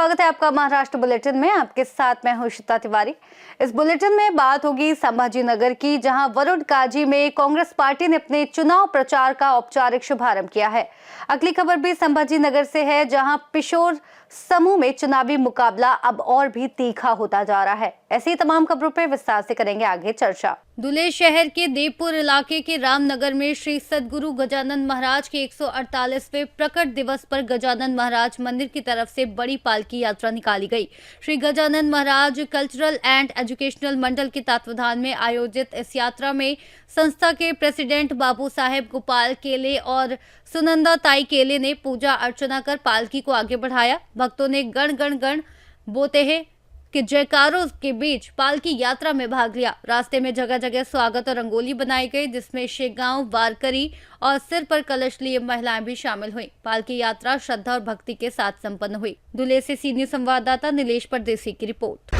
स्वागत है आपका महाराष्ट्र बुलेटिन में। आपके साथ मैं हूं श्वेता तिवारी। इस बुलेटिन में बात होगी संभाजी नगर की, जहां वरुण काजी में कांग्रेस पार्टी ने अपने चुनाव प्रचार का औपचारिक शुभारंभ किया है। अगली खबर भी संभाजी नगर से है, जहां पिशोर समूह में चुनावी मुकाबला अब और भी तीखा होता जा रहा है। ऐसी तमाम खबरों पर विस्तार से करेंगे आगे चर्चा। धुले शहर के देवपुर इलाके के रामनगर में श्री सद्गुरु गजानन महाराज के 148वें प्रकट दिवस पर गजानन महाराज मंदिर की तरफ से बड़ी पालकी यात्रा निकाली गई। Shri Gajanan Maharaj cultural and educational Mandal के तत्वाधान में आयोजित इस यात्रा में संस्था के प्रेसिडेंट बाबू साहेब गोपाल केले और सुनंदा ताई केले ने पूजा अर्चना कर पालकी को आगे बढ़ाया। भक्तों ने गण गण गण बोते हैं कि जयकारों के बीच पालकी यात्रा में भाग लिया। रास्ते में जगह जगह स्वागत और रंगोली बनाई गई, जिसमें शेगांव वारकरी और सिर पर कलश लिए महिलाएं भी शामिल हुई। पालकी यात्रा श्रद्धा और भक्ति के साथ संपन्न हुई। धुले से सीनियर संवाददाता नीलेश परदेसी की रिपोर्ट।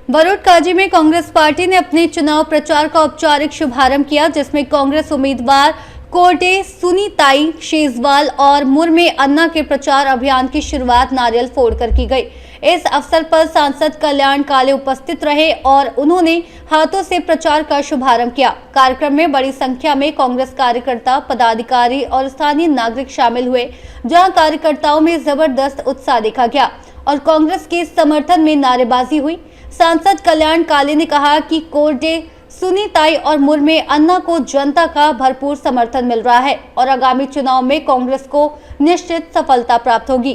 वरुण काजी में कांग्रेस पार्टी ने अपने चुनाव प्रचार का औपचारिक शुभारंभ किया, जिसमें कांग्रेस उम्मीदवार कोटे सुनीताई शेजवाल और मुर्मे अन्ना के प्रचार अभियान की शुरुआत नारियल फोड़कर की गई। इस अवसर पर सांसद कल्याण काले उपस्थित रहे और उन्होंने हाथों से प्रचार का शुभारंभ किया। कार्यक्रम में बड़ी संख्या में कांग्रेस कार्यकर्ता, पदाधिकारी और स्थानीय नागरिक शामिल हुए, जहां कार्यकर्ताओं में जबरदस्त उत्साह देखा गया और कांग्रेस के समर्थन में नारेबाजी हुई। सांसद कल्याण काले ने कहा कि कोटे सुनीताई और मुर्मे अन्ना को जनता का भरपूर समर्थन मिल रहा है और आगामी चुनाव में कांग्रेस को निश्चित सफलता प्राप्त होगी।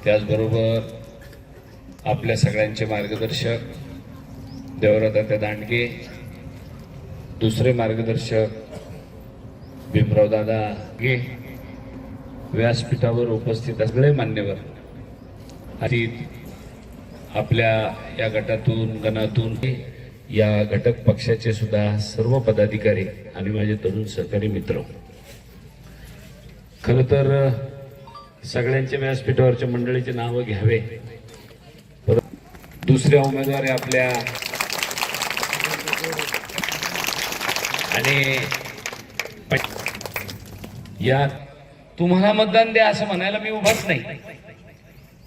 त्याचबरोबर आपल्या सगळ्यांचे मार्गदर्शक देवराव दांडगे, दुसरे मार्गदर्शक भीमराव दादा गे, व्यासपीठावर उपस्थित सगळे मान्यवर आणि आपल्या या गटातून गणातून या घटक पक्षाचे सुद्धा सर्व पदाधिकारी आणि माझे तरुण सहकारी मित्र, खरं तर सगळ्यांच्या व्यासपीठावरच्या मंडळीचे नाव घ्यावे, दुसऱ्या उमेदवार आपल्या आणि या तुम्हाला मतदान द्या असं म्हणायला मी उभाच नाही।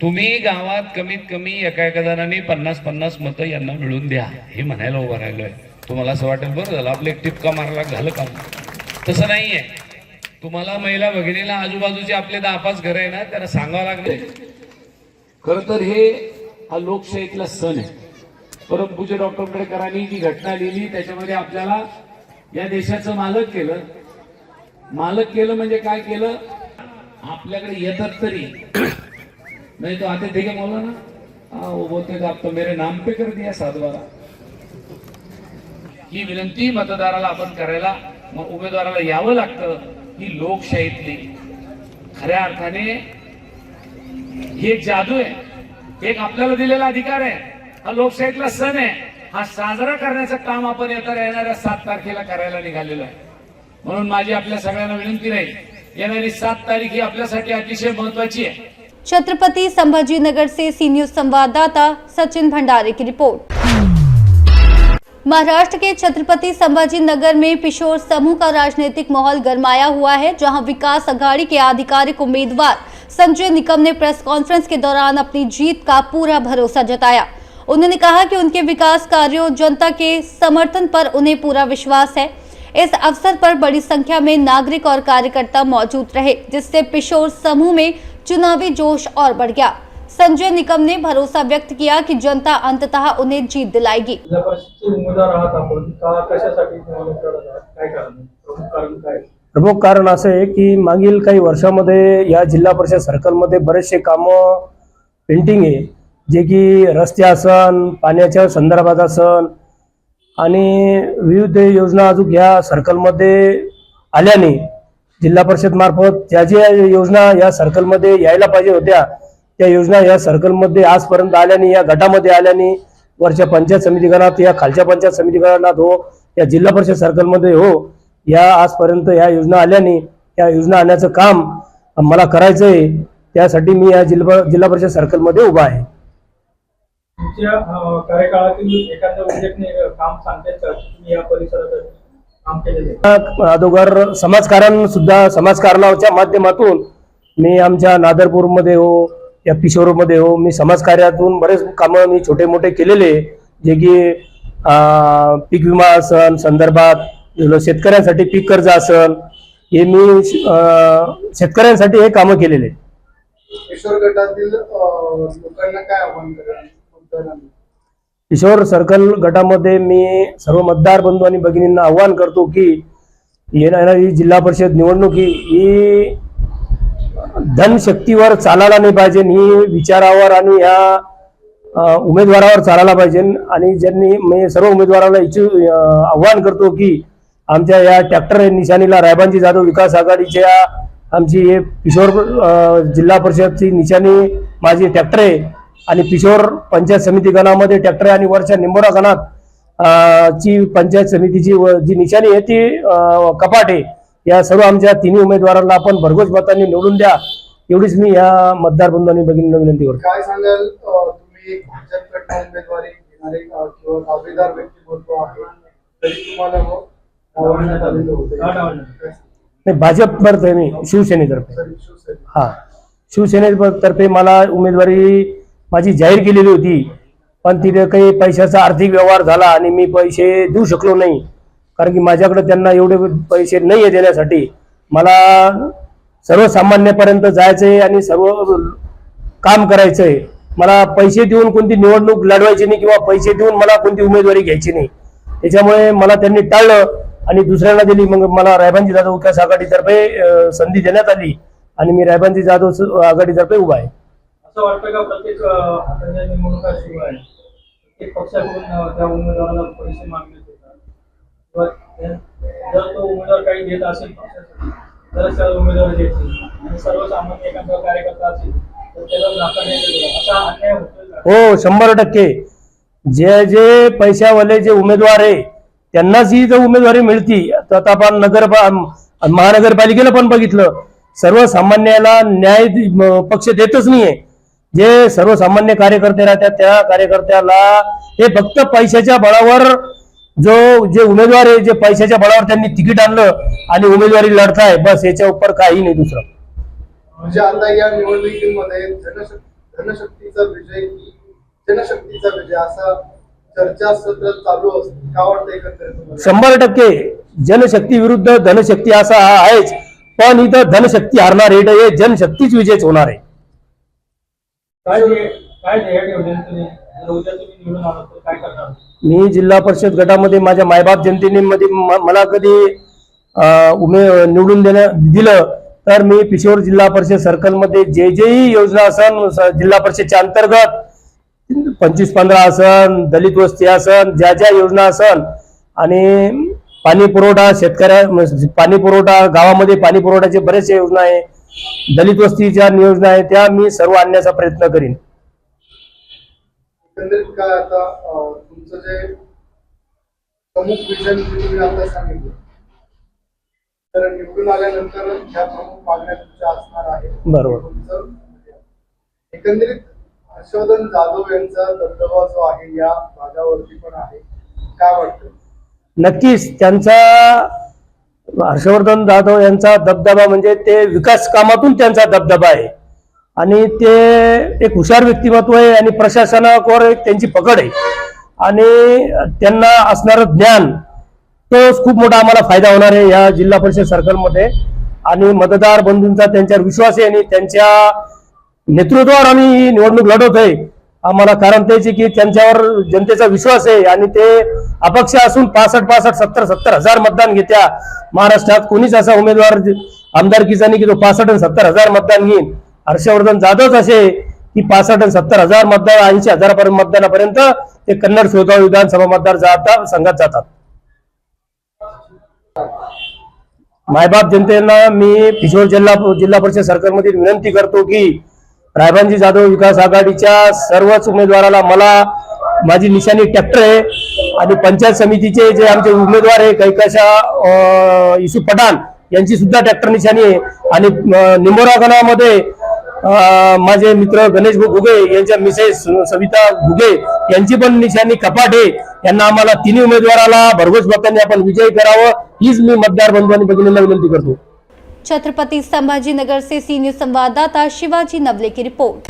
तुम्ही गावात कमीत कमी एका जणांनी 50-50 मतं यांना मिळून द्या हे म्हणायला उभा राहिलोय। तुम्हाला असं वाटेल बरं झालं आपले एक टिपका मारला झालं काम, तसं नाहीये। तुम्हाला महिला भगिनीला आजूबाजूचे आपले 10-5 घर आहे ना, त्यांना सांगावं लागले। खरं तर हे हा लोकशाहीतला सण आहे। परमपूज्य डॉक्टर आंबेडकरांनी जी घटना लिहिली त्याच्यामध्ये आपल्याला या देशाचं मालक केलं म्हणजे काय केलं, आपल्याकडे येतात तरी नहीं तो आते थे क्या मौलाना, वो बोलते थे आप तो मेरे नाम पे कर दिया सातबारा। ही विनंती मतदाराला आपण करायला, मग उमेदवाराला यावं लागतं। ही लोकशाहीतली खऱ्या अर्थाने ही एक जादू आहे, एक आपल्याला दिलेला अधिकार आहे। हा लोकशाहीतला सण आहे, हा साजरा करण्याचं काम आपण येणाऱ्या 7 तारखेला करायला निघालेलो आहे। म्हणून माझी आपल्या सगळ्यांना विनंती राहील, येणारी 7 तारीख ही आपल्यासाठी अतिशय महत्वाची आहे। छत्रपति संभाजी नगर से सीनियर संवाददाता सचिन भंडारे की रिपोर्ट। महाराष्ट्र के छत्रपति संभाजी नगर में पिशोर समूह का राजनीतिक माहौल गरमाया हुआ है, जहां विकास अघाड़ी के आधिकारिक उम्मीदवार संजय निकम ने प्रेस कॉन्फ्रेंस के दौरान अपनी जीत का पूरा भरोसा जताया। उन्होंने कहा कि उनके विकास कार्यों, जनता के समर्थन पर उन्हें पूरा विश्वास है। इस अवसर पर बड़ी संख्या में नागरिक और कार्यकर्ता मौजूद रहे, जिससे पिशोर समूह में चुनावी जोश और बढ़ गया। संजय निकम ने भरोसा व्यक्त किया कि जनता अंततः उन्हें जीत दिलाएगी। प्रमुख कारण असं आहे की मागील काही वर्षांमध्ये या जिल्हा परिषद सर्कलमध्ये बरेचसे कामं पेंडिंग आहे, जे की रस्ते असन, पाण्याच्या संदर्भात असन आणि विविध योजना अजून या सर्कलमध्ये आल्याने जिल्हा परिषद मार्फत ज्या योजना या सर्कलमध्ये यायला पाहिजे होत्या त्या योजना या सर्कलमध्ये आजपर्यंत आल्याने, या गटामध्ये आल्याने, वरच्या पंचायत समिती गणात या खालच्या पंचायत समिती गणात हो, या जिल्हा परिषद सर्कलमध्ये हो, या आजपर्यंत या योजना आल्याने या योजना आणण्याचं काम मला करायचं आहे। त्यासाठी मी या जिल्हा परिषद सर्कलमध्ये उभा आहे। कार्यकाळातील एखाद्या उल्लेखनीय काम सांगते का तुम्ही या परिसरात अगोदर समाजकारणाच्या माध्यमातून मी आमच्या नादरपूरमध्ये हो या पिशोरमध्ये हो, मी समाजकार्यातून बरेच कामं मी छोटे मोठे केलेले, जे की पीक विमा असन संदर्भात, शेतकऱ्यांसाठी पीक कर्ज असन, हे मी शेतकऱ्यांसाठी हे कामं केलेले. किशोर गटातील लोकांना काय आव्हान कराल? किशोर सर्कल गटामध्ये मी सर्व मतदार बंधू आणि भगिनींना आव्हान करतो की येणारी जिल्हा परिषद निवडणूक ही धनशक्तीवर चालायला नाही पाहिजे, ही विचारावर आणि ह्या उमेदवारावर चालायला पाहिजे. आणि ज्यांनी मी सर्व उमेदवाराला आव्हान करतो की आमच्या या ट्रॅक्टर निशाणीला रायबांजी जाधव विकास आघाडीच्या आमची हे पिशोर जिल्हा परिषदची निशाणी माझी ट्रॅक्टर आहे आणि पिशोर पंचायत समिती गणामध्ये ट्रॅक्टर आहे आणि वरच्या निंबोरा गणात ची पंचायत समितीची जी निशाणी आहे ती कपाट आहे. या सर्व आमच्या तिन्ही उमेदवारांना आपण भरघोस मतांनी निवडून द्या, एवढीच मी या मतदार बंधूंनी भगिनींना विनंती करतो. काय सांगाल, तुम्ही भाजपकडनं उमेदवारी घेणारे किंवा दावेदार व्यक्तिमत्व आहे, तरी तुम्हाला डावलण्यात आलेलं होतं? नाही, भाजपतर्फे मी शिवसेनेतर्फे, हा शिवसेनेतर्फे मला उमेदवारी माझी जाहीर केलेली होती, पण तिथे काही पैशाचा आर्थिक व्यवहार झाला आणि मी पैसे देऊ शकलो नाही, कारण की माझ्याकडे त्यांना एवढे पैसे नाही आहे देण्यासाठी. मला सर्वसामान्यापर्यंत जायचंय आणि सर्व काम करायचंय. मला पैसे देऊन कोणती निवडणूक लढवायची नाही किंवा पैसे देऊन मला कोणती उमेदवारी घ्यायची नाही. त्याच्यामुळे मला त्यांनी टाळलं आणि दुसऱ्याला दिली. मग मला रायबांजी जाधव विकास आघाडीतर्फे संधी देण्यात आली आणि मी रायबांजी जाधव आघाडीतर्फे उभा आहे. असं वाटतं का प्रत्येक आता ज्या निवडणुका सुरू आहे प्रत्येक पक्षाकडून त्या उमेदवाराला पैसे मागण्यात येतात, किंवा जर तो उमेदवार काही देत असेल पक्षासाठी तरच त्या उमेदवार द्यायचे आणि सर्वसामान्य एखादा कार्यकर्ता असेल तर त्याला नाकारण्यात येतो, असा अन्याय होतो? हो, 100%. जे जे पैशावाले जे उमेदवार आहे त्यांनाच ही जर उमेदवारी मिळती. आता आपण महानगरपालिकेला पण बघितलं, सर्वसामान्याला न्याय पक्ष देतच नाहीये. जे सर्वसामान्य कार्यकर्ते राहतात त्या कार्यकर्त्याला हे फक्त पैशाच्या बळावर जे उमेदवार आहे, जे पैशाच्या बळावर त्यांनी तिकीट आणलं आणि उमेदवारी लढताय, बस याच्या उपर काही नाही दुसरं. म्हणजे आता या निवडणुकीमध्ये जनशक्तीचा विजय की जनशक्तीचा विजय असा चर्चा सत्र चालू असते, काय वाटतं एकंदरीत? 100% जनशक्ती विरुद्ध धनशक्ती असा हा आहेच, पण इथं धनशक्ती हारणार आहे, हे जनशक्तीच विजयच होणार आहे. काय ध्येय ठेवले तुम्ही? जर उद्या तुम्ही निवडून आलात तर काय करणार? मी जिल्हा परिषद गटामध्ये माझ्या मायबाप जनतेने मला कधी निवडून दिलं तर मी पिशोर जिल्हा परिषद सर्कलमध्ये जे योजना असन जिल्हा परिषदच्या अंतर्गत 25-15 असन, दलित वस्ती असन, ज्या ज्या योजना असन आणि पाणी पुरवठा पाणी पुरवठा गावामध्ये पाणी पुरवठ्याचे बरेचसे योजना आहे, दलित वस्तीच्या योजना आहे, त्या मी सर्व आणण्याचा प्रयत्न करीन. एकंदरीत काय आता तुमचं जे प्रमुख विजन तुम्ही आता सांगितलं, तर निवडून आल्यानंतर ह्या प्रमुख मागण्या तुमच्या असणार आहे. बरोबर. एकंदरीत हर्षवर्धन जाधव यांचा दबदबा जो आहे या भागावरती पण आहे, काय वाटतं? नक्कीच त्यांचा हर्षवर्धन जाधव यांचा दबदबा म्हणजे ते विकास कामातून त्यांचा दबदबा आहे आणि ते एक हुशार व्यक्तिमत्व आहे आणि प्रशासनावर एक त्यांची पकड आहे आणि त्यांना असणारं ज्ञान तोच खूप मोठा आम्हाला फायदा होणार आहे या जिल्हा परिषद सर्कलमध्ये. आणि मतदार बंधूंचा त्यांच्यावर विश्वास आहे आणि त्यांच्या नेतृत्वावर आम्ही ही निवडणूक लढवत आहे आम्हाला, कारण त्याचे की त्यांच्यावर जनतेचा विश्वास आहे आणि ते अपक्ष असून 65-70 हजार मतदान घेत्या. महाराष्ट्रात कोणीच असा उमेदवार आमदारकीचा नाही की तो 65 आणि 70 हजार मतदान घेईन. हर्षवर्धन जाधवच असे की 65 आणि 70 हजार मतदान 80 हजारापर्यंत मतदानापर्यंत ते कन्नड सोगाव विधानसभा मतदार संघात जातात. मायबाप जनतेला मी पिशोर जिल्हा परिषद सर्कलमध्ये विनंती करतो की रायबांजी जाधव विकास आघाडीच्या सर्वच उमेदवाराला मला माझी निशाणी ट्रॅक्टर आहे आणि पंचायत समितीचे जे आमचे उमेदवार आहे कैकाशा युसुफ पठाण यांची सुद्धा ट्रॅक्टर निशाणी आहे आणि निंबोरा गणामध्ये माझे मित्र गणेश घुगे यांच्या मिसेस सविता घुगे यांची पण निशाणी कपाट आहे. यांना आम्हाला तिन्ही उमेदवाराला भरघोस मतांनी आपण विजयी करावं हीच मी मतदार बंधू आणि भगिनींना विनंती करतो. छत्रपति संभाजीनगर से सी न्यूज संवाददाता शिवाजी नवले की रिपोर्ट।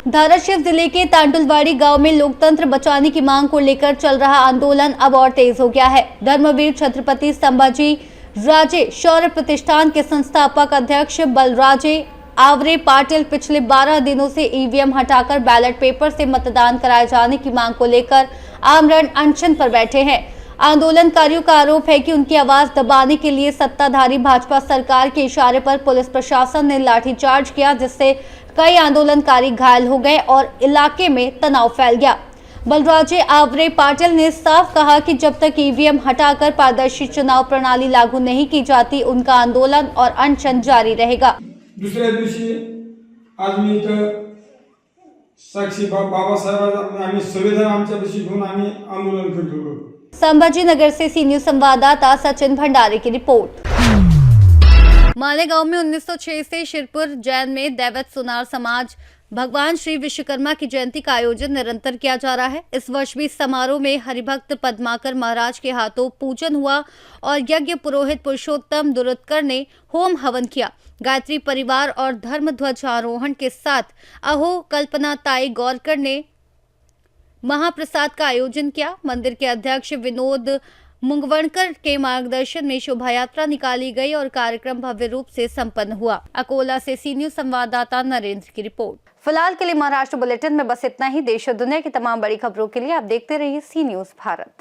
धाराशिव जिले के तांडुलवाड़ी गांव में लोकतंत्र बचाने की मांग को लेकर चल रहा आंदोलन अब और तेज हो गया है। धर्मवीर छत्रपति संभाजी राजे शौर्य प्रतिष्ठान के संस्थापक अध्यक्ष बलराजे आवरे पाटिल पिछले 12 दिनों से ईवीएम हटाकर बैलेट पेपर से मतदान कराए जाने की मांग को लेकर आमरण अनशन पर बैठे हैं। आंदोलनकारियों का आरोप है कि उनकी आवाज दबाने के लिए सत्ताधारी भाजपा सरकार के इशारे पर पुलिस प्रशासन ने लाठीचार्ज किया, जिससे कई आंदोलनकारी घायल हो गए और इलाके में तनाव फैल गया। बलराजे आवरे पाटिल ने साफ कहा कि जब तक ईवीएम हटाकर पारदर्शी चुनाव प्रणाली लागू नहीं की जाती, उनका आंदोलन और अनशन जारी रहेगा। दुसऱ्या दिवशी आज मी इथं साक्षी बाबासाहेब आम्ही संविधान आमच्यापाशी घेऊन आम्ही आंदोलन करतो। संभाजीनगर से सी न्यूज संवाददाता सचिन भंडारी की रिपोर्ट। मालेगांव में 1906 से शिरपुर जैन में दैवत सुनार समाज भगवान श्री विश्वकर्मा की जयंती का आयोजन निरंतर किया जा रहा है। इस वर्ष भी समारोह में हरिभक्त पद्माकर महाराज के हाथों पूजन हुआ और यज्ञ पुरोहित पुरुषोत्तम दुरुत्कर ने होम हवन किया। गायत्री परिवार और धर्म ध्वज आरोहण के साथ अहो कल्पना ताई गौरकर ने महाप्रसाद का आयोजन किया। मंदिर के अध्यक्ष विनोद मुंगवणकर के मार्गदर्शन में शोभा यात्रा निकाली गई और कार्यक्रम भव्य रूप से संपन्न हुआ। अकोला से सी न्यूज संवाददाता नरेंद्र की रिपोर्ट। फिलहाल के लिए महाराष्ट्र बुलेटिन में बस इतना ही। देश और दुनिया की तमाम बड़ी खबरों के लिए आप देखते रहिए सी न्यूज भारत।